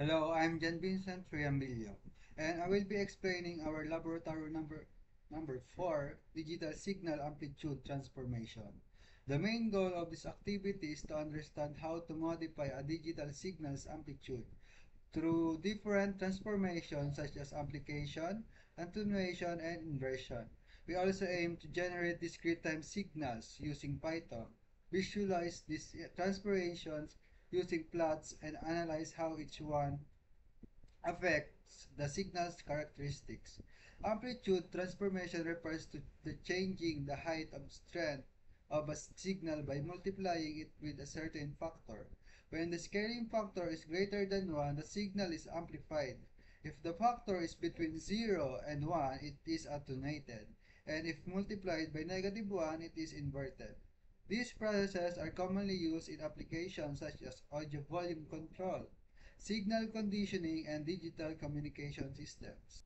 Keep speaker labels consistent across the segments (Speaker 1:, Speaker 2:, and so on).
Speaker 1: Hello, I'm Jan Vincent Triambilio, and I will be explaining our laboratory number 4, digital signal amplitude transformation. The main goal of this activity is to understand how to modify a digital signal's amplitude through different transformations such as amplification, attenuation, and inversion. We also aim to generate discrete time signals using Python, visualize these transformations using plots, and analyze how each one affects the signal's characteristics. Amplitude transformation refers to the changing the height of strength of a signal by multiplying it with a certain factor. When the scaling factor is greater than 1, the signal is amplified. If the factor is between 0 and 1, it is attenuated, and if multiplied by -1, it is inverted. These processes are commonly used in applications such as audio volume control, signal conditioning, and digital communication systems.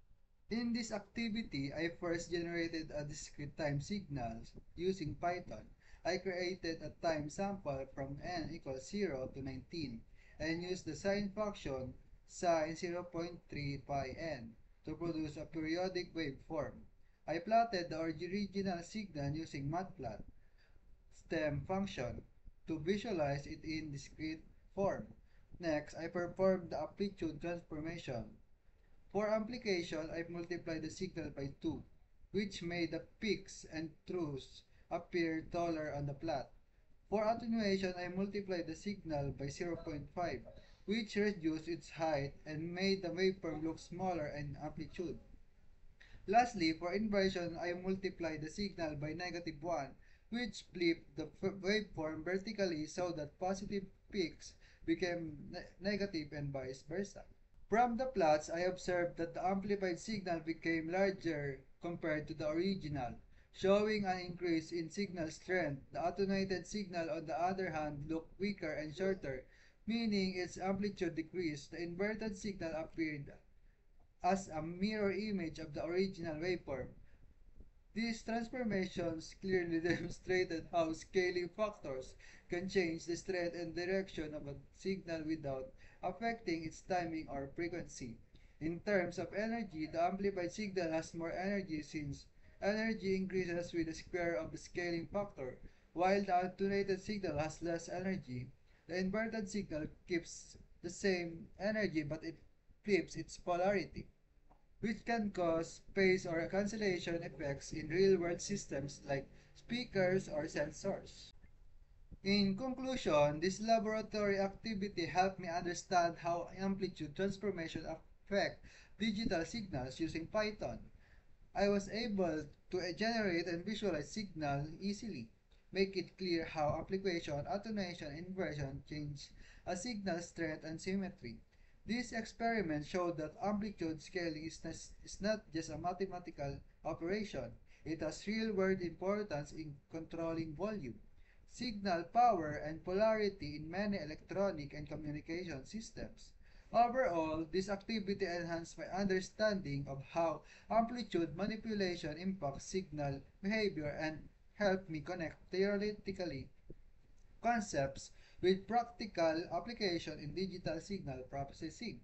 Speaker 1: In this activity, I first generated a discrete time signal using Python. I created a time sample from n equals 0 to 19 and used the sine function sine 0.3 pi n to produce a periodic waveform. I plotted the original signal using matplotlib stem function to visualize it in discrete form. Next, I performed the amplitude transformation. For amplification, I multiplied the signal by 2, which made the peaks and troughs appear taller on the plot. For attenuation, I multiplied the signal by 0.5, which reduced its height and made the waveform look smaller in amplitude. Lastly, for inversion, I multiplied the signal by -1, which flipped the waveform vertically so that positive peaks became negative and vice versa. From the plots, I observed that the amplified signal became larger compared to the original, showing an increase in signal strength. The attenuated signal, on the other hand, looked weaker and shorter, meaning its amplitude decreased. The inverted signal appeared as a mirror image of the original waveform. These transformations clearly demonstrated how scaling factors can change the strength and direction of a signal without affecting its timing or frequency. In terms of energy, the amplified signal has more energy since energy increases with the square of the scaling factor, while the attenuated signal has less energy. The inverted signal keeps the same energy but it flips its polarity, which can cause phase or cancellation effects in real-world systems like speakers or sensors. In conclusion, this laboratory activity helped me understand how amplitude transformation affect digital signals using Python. I was able to generate and visualize signal easily, make it clear how amplification, attenuation, and inversion change a signal's strength and symmetry. This experiment showed that amplitude scaling is not just a mathematical operation. It has real-world importance in controlling volume, signal power, and polarity in many electronic and communication systems. Overall, this activity enhanced my understanding of how amplitude manipulation impacts signal behavior and helped me connect theoretically concepts with practical application in digital signal processing.